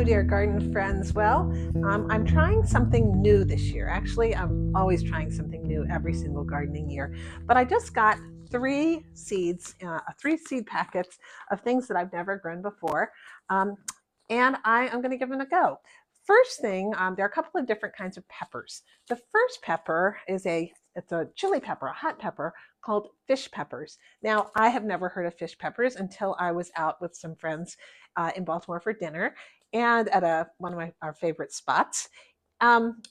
Hello, dear garden friends. Well, I'm trying something new this year. Actually, I'm always trying something new every single gardening year. But I just got three seed packets of things that I've never grown before, um, and I am going to give them a go. First thing, there are a couple of different kinds of peppers. The first pepper is it's a chili pepper, a hot pepper called fish peppers. Now, I have never heard of fish peppers until I was out with some friends in Baltimore for dinner, and at one of our favorite spots,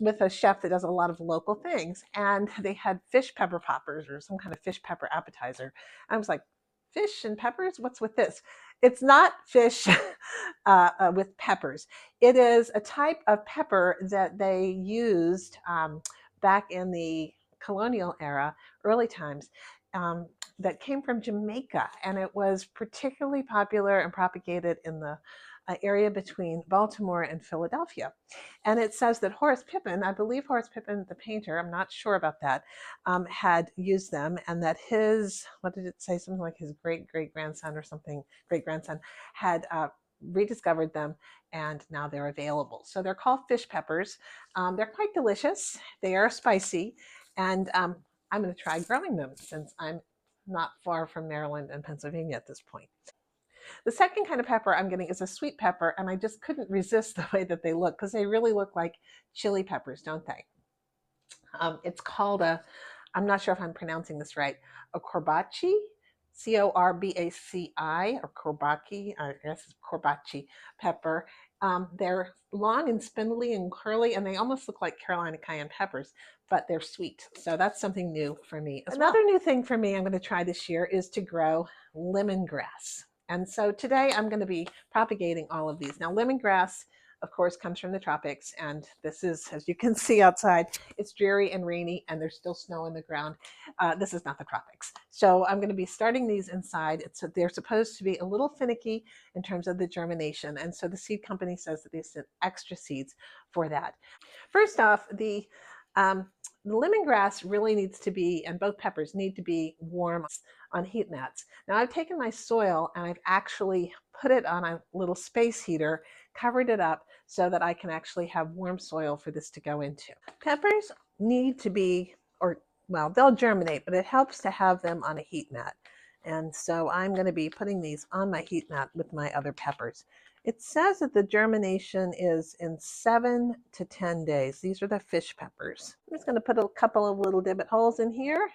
with a chef that does a lot of local things. And they had fish pepper poppers or some kind of fish pepper appetizer. I was like, fish and peppers? What's with this? It's not fish with peppers. It is a type of pepper that they used back in the colonial era, early times. That came from Jamaica, and it was particularly popular and propagated in the area between Baltimore and Philadelphia. And it says that Horace Pippin, I believe Horace Pippin, the painter, I'm not sure about that, had used them, and that what did it say? Something like his great-great-grandson or something, great-grandson, had rediscovered them, and now they're available. So they're called fish peppers. They're quite delicious. They are spicy, and I'm going to try growing them since I'm not far from Maryland and Pennsylvania at this point. The second kind of pepper I'm getting is a sweet pepper, and I just couldn't resist the way that they look because they really look like chili peppers, don't they? It's called I'm not sure if I'm pronouncing this right, a Corbaci, Corbaci, or Corbaci, I guess it's Corbaci pepper. They're long and spindly and curly, and they almost look like Carolina cayenne peppers, but they're sweet. So that's something new for me as well. Another new thing for me I'm going to try this year is to grow lemongrass. And so today I'm going to be propagating all of these. Now, lemongrass, of course, comes from the tropics, and this is, as you can see outside, it's dreary and rainy, and there's still snow in the ground. This is not the tropics. So I'm going to be starting these inside. They're supposed to be a little finicky in terms of the germination, and so the seed company says that they sent extra seeds for that. First off, the lemongrass really needs to be, and both peppers need to be warm on heat mats. Now I've taken my soil and I've actually put it on a little space heater, covered it up so that I can actually have warm soil for this to go into. Peppers need to be, well, they'll germinate, but it helps to have them on a heat mat. And so I'm going to be putting these on my heat mat with my other peppers. It says that the germination is in 7 to 10 days. These are the fish peppers. I'm just going to put a couple of little divot holes in here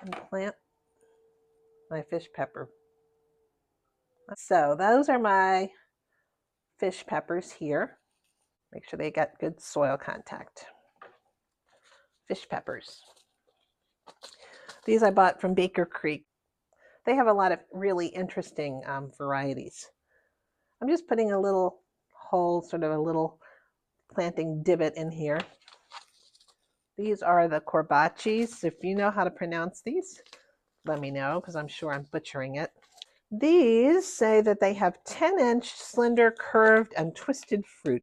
and plant my fish pepper. So those are my fish peppers here. Make sure they get good soil contact. Fish peppers. These I bought from Baker Creek. They have a lot of really interesting varieties. I'm just putting a little hole, sort of a little planting divot in here. These are the Corbacis. If you know how to pronounce these, let me know, because I'm sure I'm butchering it. These say that they have 10-inch, slender, curved, and twisted fruit,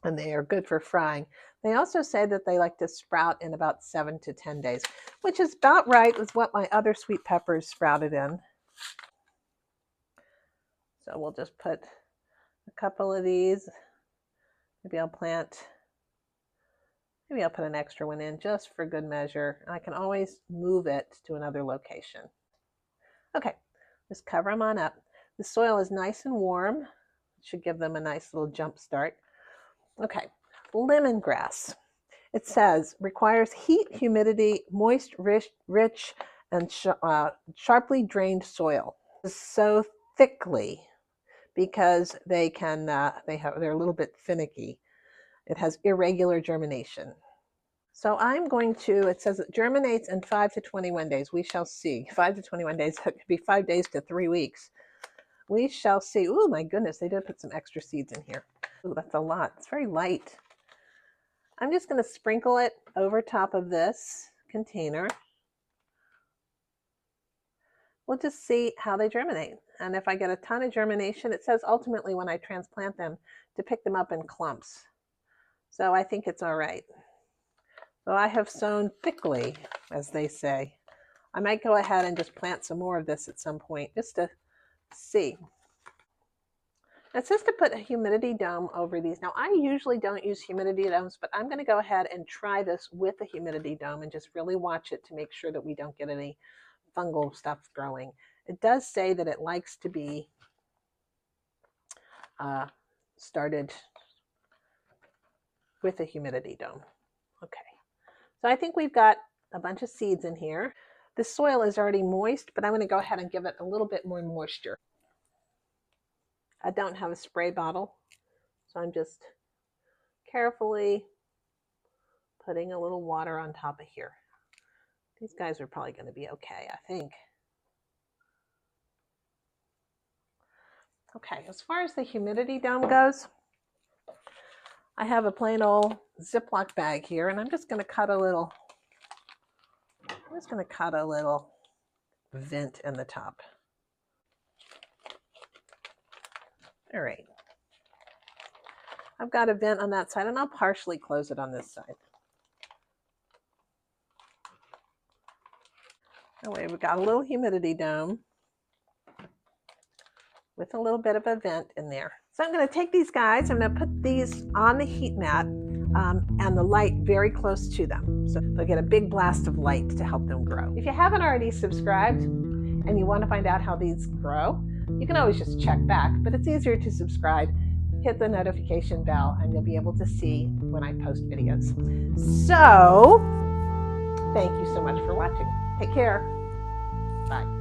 and they are good for frying. They also say that they like to sprout in about 7 to 10 days, which is about right with what my other sweet peppers sprouted in. So we'll just put a couple of these. Maybe I'll put an extra one in just for good measure. I can always move it to another location. Okay, just cover them on up. The soil is nice and warm. It should give them a nice little jump start. Okay, lemongrass. It says requires heat, humidity, moist, rich, and sharply drained soil. So thickly because they're a little bit finicky. It has irregular germination. So it says it germinates in 5 to 21 days. We shall see. 5 to 21 days, it could be 5 days to 3 weeks. We shall see. Oh my goodness, they did put some extra seeds in here. Oh, that's a lot. It's very light. I'm just going to sprinkle it over top of this container. We'll just see how they germinate. And if I get a ton of germination, it says ultimately when I transplant them to pick them up in clumps. So I think it's all right. So I have sown thickly, as they say. I might go ahead and just plant some more of this at some point just to see. It says to put a humidity dome over these. Now, I usually don't use humidity domes, but I'm going to go ahead and try this with a humidity dome and just really watch it to make sure that we don't get any fungal stuff growing. It does say that it likes to be started with a humidity dome. Okay, so I think we've got a bunch of seeds in here. The soil is already moist, but I'm going to go ahead and give it a little bit more moisture. I don't have a spray bottle, so I'm just carefully putting a little water on top of here. These guys are probably going to be okay, I think. Okay, as far as the humidity dome goes, I have a plain old Ziploc bag here, and I'm just going to cut a little vent in the top. All right. I've got a vent on that side, and I'll partially close it on this side. That way we've got a little humidity dome with a little bit of a vent in there. So I'm going to take these guys, I'm going to put these on the heat mat and the light very close to them. So they'll get a big blast of light to help them grow. If you haven't already subscribed and you want to find out how these grow, you can always just check back, but it's easier to subscribe. Hit the notification bell and you'll be able to see when I post videos. So, thank you so much for watching. Take care. Bye.